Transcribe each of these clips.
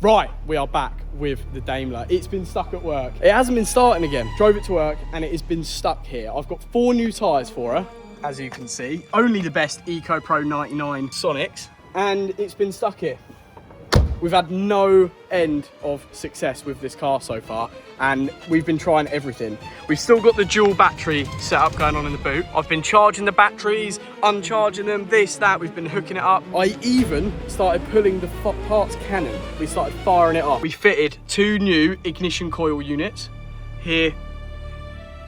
Right, we are back with the Daimler. It's been stuck at work. It hasn't been starting again. Drove it to work and it has been stuck here. I've got 4 new tyres for her, as you can see. Only the best Eco Pro 99 Sonics, and it's been stuck here. We've had no end of success with this car so far, and we've been trying everything. We've still got the dual battery setup going on in the boot. I've been charging the batteries, uncharging them, this, that. We've been hooking it up. I even started pulling the parts cannon. We started firing it up. We fitted 2 new ignition coil units here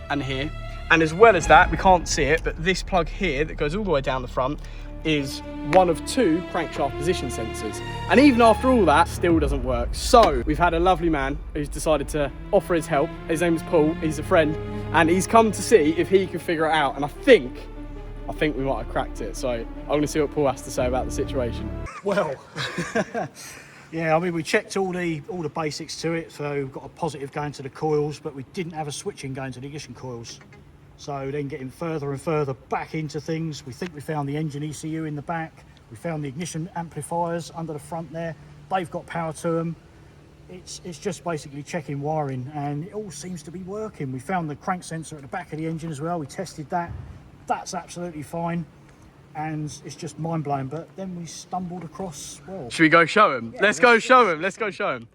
and here. And as well as that, we can't see it, but this plug here that goes all the way down the front is one of 2 crankshaft position sensors. And even after all that, still doesn't work. So we've had a lovely man who's decided to offer his help. His name is Paul, he's a friend, and he's come to see if he can figure it out. And I think we might have cracked it. So I'm gonna see what Paul has to say about the situation. Well, yeah, I mean, we checked all the basics to it. So we've got a positive going to the coils, but we didn't have a switching going to the ignition coils. So then getting further and further back into things, we think we found the engine ECU in the back. We found the ignition amplifiers under the front there. They've got power to them. It's just basically checking wiring, and it all seems to be working. We found the crank sensor at the back of the engine as well. We tested that. That's absolutely fine. And it's just mind-blowing. But then we stumbled across, well... Should we go show him? Yeah, Let's go show him. Let's go show him.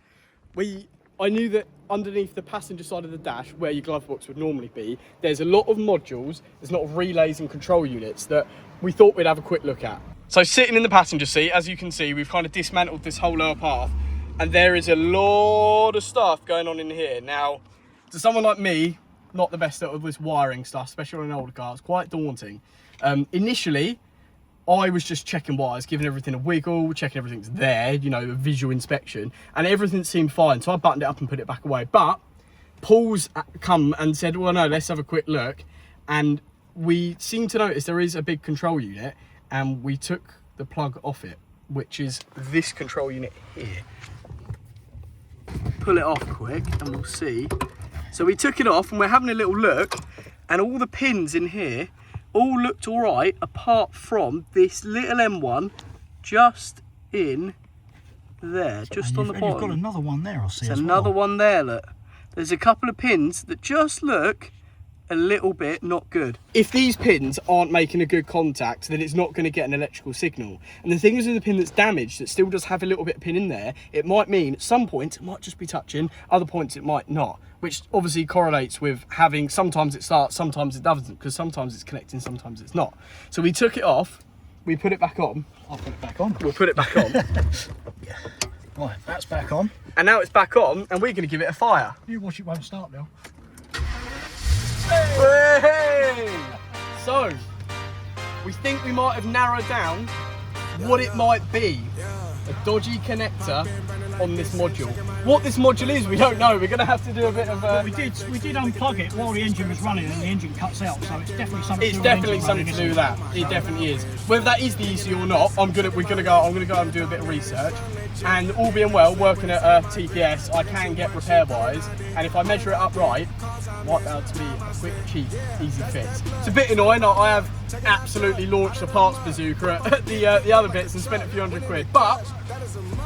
I knew that underneath the passenger side of the dash, where your glove box would normally be, there's a lot of modules, there's a lot of relays and control units that we thought we'd have a quick look at. So sitting in the passenger seat, as you can see, we've kind of dismantled this whole lower path, and there is a lot of stuff going on in here. Now, to someone like me, not the best at all this wiring stuff, especially on an older car, it's quite daunting. Initially, I was just checking wires, giving everything a wiggle, checking everything's there, you know, a visual inspection, and everything seemed fine. So I buttoned it up and put it back away. But Paul's come and said, well, no, let's have a quick look. And we seem to notice there is a big control unit, and we took the plug off it, which is this control unit here. Pull it off quick and we'll see. So we took it off and we're having a little look, and all the pins in here all looked all right, apart from this little M1 just in there, just on the bottom. You've got another one there, I see. There's another one there, look. There's a couple of pins that just look a little bit not good. If these pins aren't making a good contact, then it's not going to get an electrical signal. And the thing is, with the pin that's damaged, that still does have a little bit of pin in there, it might mean at some points it might just be touching, other points it might not, which obviously correlates with having, sometimes it starts, sometimes it doesn't, because sometimes it's connecting, sometimes it's not. So we took it off, we put it back on. I'll put it back on. We'll put it back on. Yeah. Right, that's back on. And now it's back on, and we're going to give it a fire. You watch, it won't start now. Hey! So, we think we might have narrowed down what it might be. A dodgy connector on this module. What this module is, we don't know. We're going to have to do a bit of a... We did unplug it while the engine was running, and the engine cuts out, so it's definitely something to do with that. It definitely is. Whether that is the ECU or not, I'm gonna go and do a bit of research. And all being well, working at TPS, I can get repair wires, and if I measure it up right, it might be able to be a quick, cheap, easy fix. It's a bit annoying. I have absolutely launched a parts bazooka at the other bits and spent a few £100, but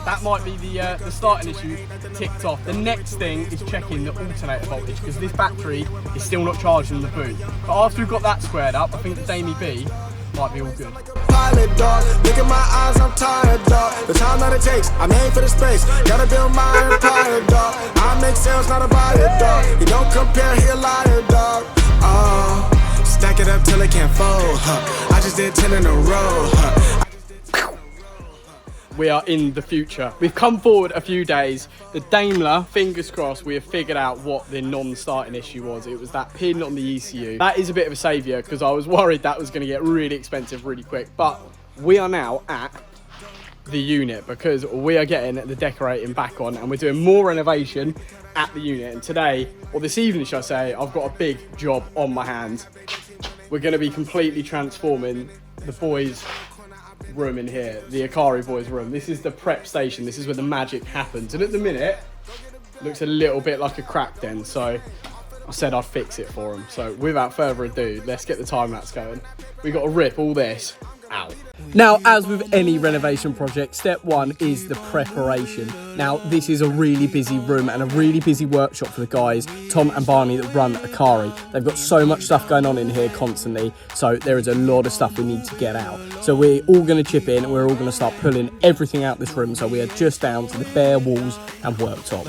that might be the starting issue ticked off. The next thing is checking the alternator voltage, because this battery is still not charging the boot. But after we've got that squared up, I think the Daimler B might be all good. Pilot, dog. Look at my eyes, I'm tired, dog. The time that it takes, I'm aiming for the space. Gotta build my empire, dog. I make sales, not a buyer, dog. You don't compare, he a liar, dog. Stack it up till it can't fold, huh? I just did 10 in a row, huh? We are in the future. We've come forward a few days. The Daimler, fingers crossed, we have figured out what the non-starting issue was. It was that pin on the ECU. That is a bit of a saviour, because I was worried that was going to get really expensive really quick. But we are now at the unit, because we are getting the decorating back on, and we're doing more renovation at the unit. And today, or this evening should I say, I've got a big job on my hands. We're going to be completely transforming the boys' room in here, the Akarei boys' room. This is the prep station. This is where the magic happens. And at the minute, it looks a little bit like a crack den. So I said I'd fix it for them. So without further ado, let's get the time lapse going. We've got to rip all this Ow. Now, as with any renovation project, step one is the preparation. Now, this is a really busy room and a really busy workshop for the guys, Tom and Barney, that run Akarei. They've got so much stuff going on in here constantly, so there is a lot of stuff we need to get out. So we're all going to chip in and we're all going to start pulling everything out this room, so we are just down to the bare walls and worktop.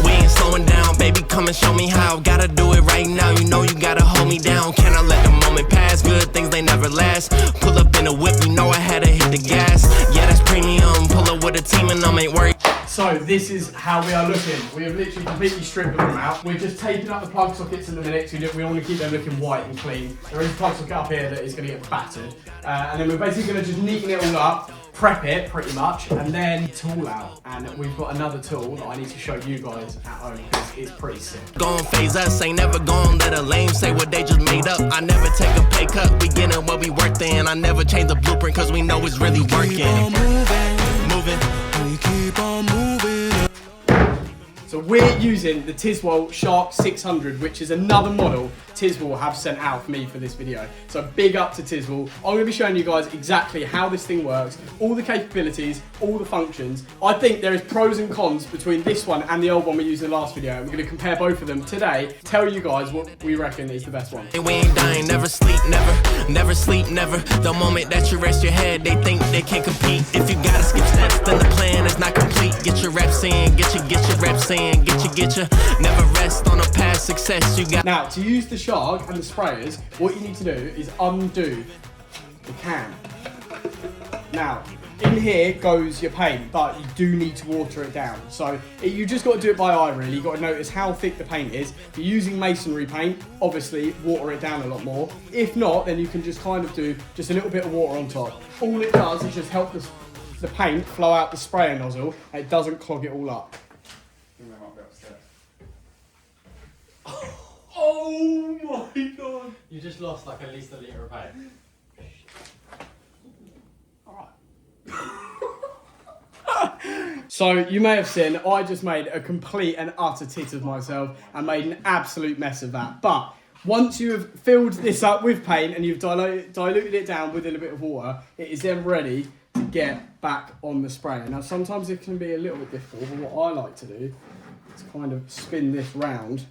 We ain't slowing down, baby, come and show me how. Gotta do it right now, you know you gotta hold me down. Can I let the moment pass? Good things, they never last. Pull up in a whip, you know I had to hit the gas. Yeah, that's premium, pull up with a team and I'm ain't worried. So this is how we are looking. We have literally completely stripped the room out. We're just taping up the plug sockets in a minute, so we want to keep them looking white and clean. There is a plug socket up here that is going to get battered. And then we're basically going to just neaten it all up, prep it pretty much, and then tool out. And we've got another tool that I need to show you guys at home because it's pretty sick. Gon' phase us, ain't never gon' let a lame say what they just made up. I never take a pay cut, we getting what we worked in. I never change the blueprint cause we know it's really working. Moving. We keep on moving. So we're using the Tiswell Shark 600, which is another model Tiswell have sent out for me for this video. So big up to Tiswell. I'm going to be showing you guys exactly how this thing works, all the capabilities, all the functions. I think there is pros and cons between this one and the old one we used in the last video. We're going to compare both of them today, tell you guys what we reckon is the best one. We ain't dying, never sleep, never sleep, never. The moment that you rest your head, they think they can't compete. If you gotta skip steps, then the plan is not complete. Get your reps in, get your reps in, get your. Never rest on a past success you got. Now, to use the Shark and the sprayers, what you need to do is undo the can. Now, in here goes your paint, but you do need to water it down. So you just got to do it by eye, really. You've got to notice how thick the paint is. If you're using masonry paint, obviously water it down a lot more. If not, then you can just kind of do just a little bit of water on top. All it does is just help the paint flow out the sprayer nozzle, and it doesn't clog it all up. Oh my god! You just lost like at least a litre of paint. So you may have seen I just made a complete and utter tit of myself and made an absolute mess of that. But once you have filled this up with paint and you've diluted it down with a little bit of water, it is then ready to get back on the sprayer. Now sometimes it can be a little bit difficult, but what I like to do is kind of spin this round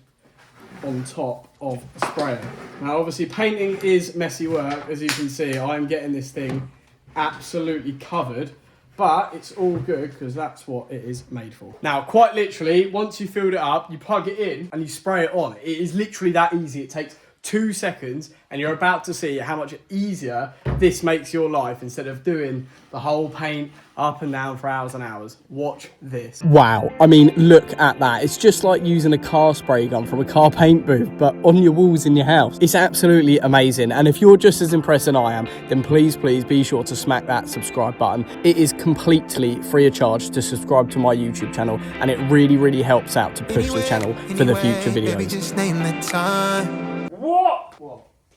on top of the sprayer. Now obviously painting is messy work, as you can see. I'm getting this thing absolutely covered, but it's all good because that's what it is made for. Now quite literally, once you filled it up, you plug it in and you spray it on. It is literally that easy. It takes 2 seconds and you're about to see how much easier this makes your life instead of doing the whole paint up and down for hours and hours. Watch this. Wow, I mean, look at that. It's just like using a car spray gun from a car paint booth, but on your walls in your house. It's absolutely amazing. And if you're just as impressed as I am, then please be sure to smack that subscribe button. It is completely free of charge to subscribe to my YouTube channel, and it really helps out to push the channel for the future videos. What?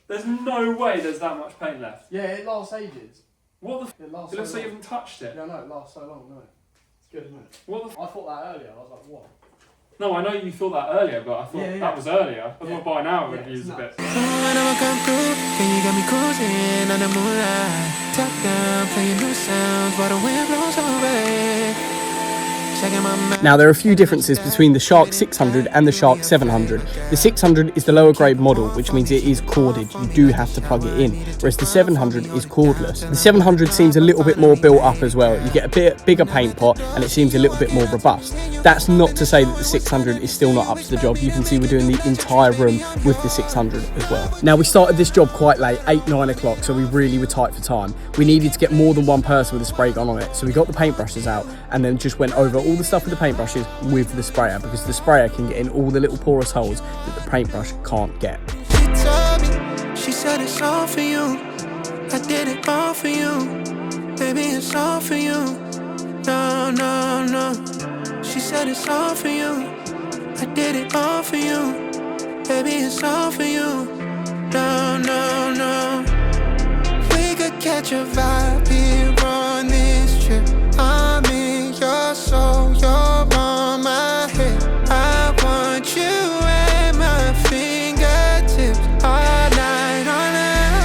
There's no way there's that much paint left. Yeah, it lasts ages. What the It lasts It looks so like you long. haven't touched it. Yeah, no, it lasts so long, no. It's good, isn't it? What the I thought that earlier. I was like, what? No, I know you thought that earlier, but I thought Yeah. that was earlier. I Yeah. thought by now it Yeah, would use it's a bit. nuts. Can you got me cruising on the moonlight? Top down, playing new sounds while the wind blows away. Now there are a few differences between the Shark 600 and the Shark 700. The 600 is the lower grade model, which means it is corded. You do have to plug it in, whereas the 700 is cordless. The 700 seems a little bit more built up as well. You get a bit bigger paint pot and it seems a little bit more robust. That's not to say that the 600 is still not up to the job. You can see we're doing the entire room with the 600 as well. Now we started this job quite late, 8-9 o'clock, so we really were tight for time. We needed to get more than one person with a spray gun on it, so we got the paintbrushes out and then just went over all the stuff with the paintbrushes with the sprayer, because the sprayer can get in all the little porous holes that the paintbrush can't get. She told me, she said it's all for you. I did it all for you. Baby, it's all for you. No. She said it's all for you. I did it all for you. Baby, it's all for you. No. We could catch a vibe here on this trip. I'm in your soul, you're on my head. I want you at my fingertips all night, all night.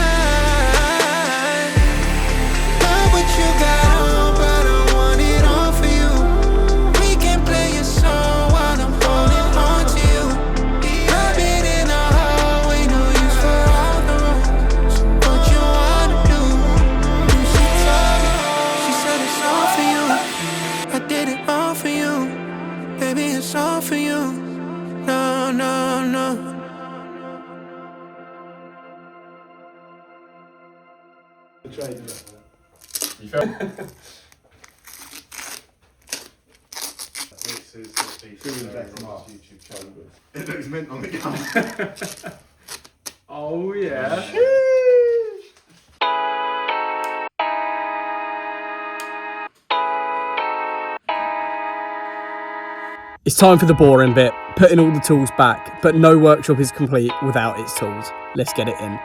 it's all for you. No, no, no. This is the piece of YouTube channel. It looks mint on the gun. Oh yeah. It's time for the boring bit, putting all the tools back, but no workshop is complete without its tools. Let's get it in.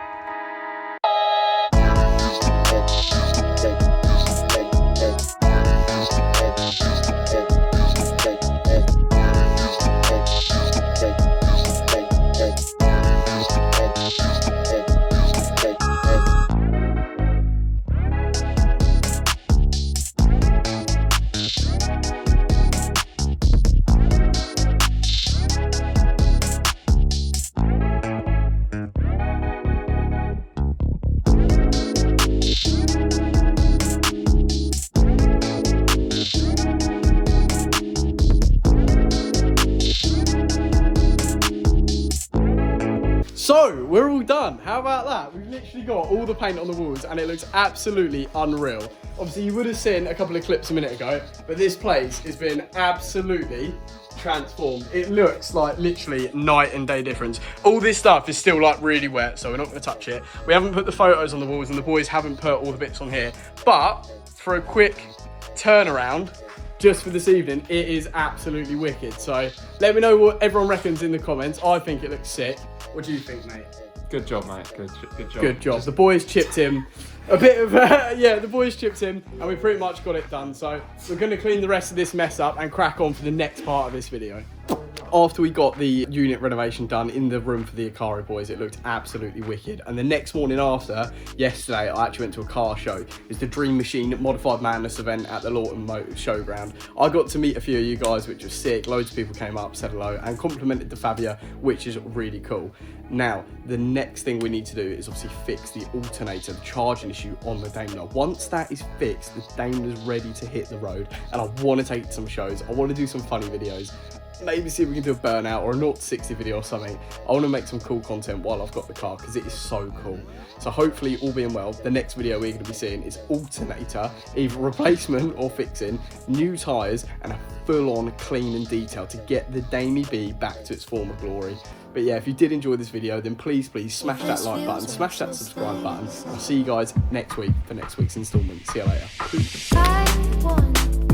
So, we're all done. How about that? We've literally got all the paint on the walls and it looks absolutely unreal. Obviously, you would have seen a couple of clips a minute ago, but this place has been absolutely transformed. It looks like literally night and day difference. All this stuff is still like really wet, so we're not going to touch it. We haven't put the photos on the walls and the boys haven't put all the bits on here. But for a quick turnaround, just for this evening, it is absolutely wicked. So let me know what everyone reckons in the comments. I think it looks sick. What do you think, mate? Good job, mate. Good job. Good job. The boys chipped him a bit of, yeah, the boys chipped him and we pretty much got it done. So we're going to clean the rest of this mess up and crack on for the next part of this video. After we got the unit renovation done in the room for the Akarei boys, it looked absolutely wicked. And the next morning after, yesterday, I actually went to a car show. It's the Dream Machine Modified Madness event at the Lawton Motor Showground. I got to meet a few of you guys, which was sick. Loads of people came up, said hello, and complimented the Fabia, which is really cool. Now, the next thing we need to do is obviously fix the alternator, the charging issue on the Daimler. Once that is fixed, the Daimler's ready to hit the road, and I want to take some shows. I want to do some funny videos. Maybe see if we can do a burnout or a 0 to 60 video or something. I want to make some cool content while I've got the car because it is so cool. So hopefully, all being well, the next video we're going to be seeing is alternator, either replacement or fixing, new tyres, and a full-on clean and detail to get the Daimler B back to its former glory. But yeah, if you did enjoy this video, then please smash that like button, smash that subscribe button. I'll see you guys next week for next week's instalment. See you later. I want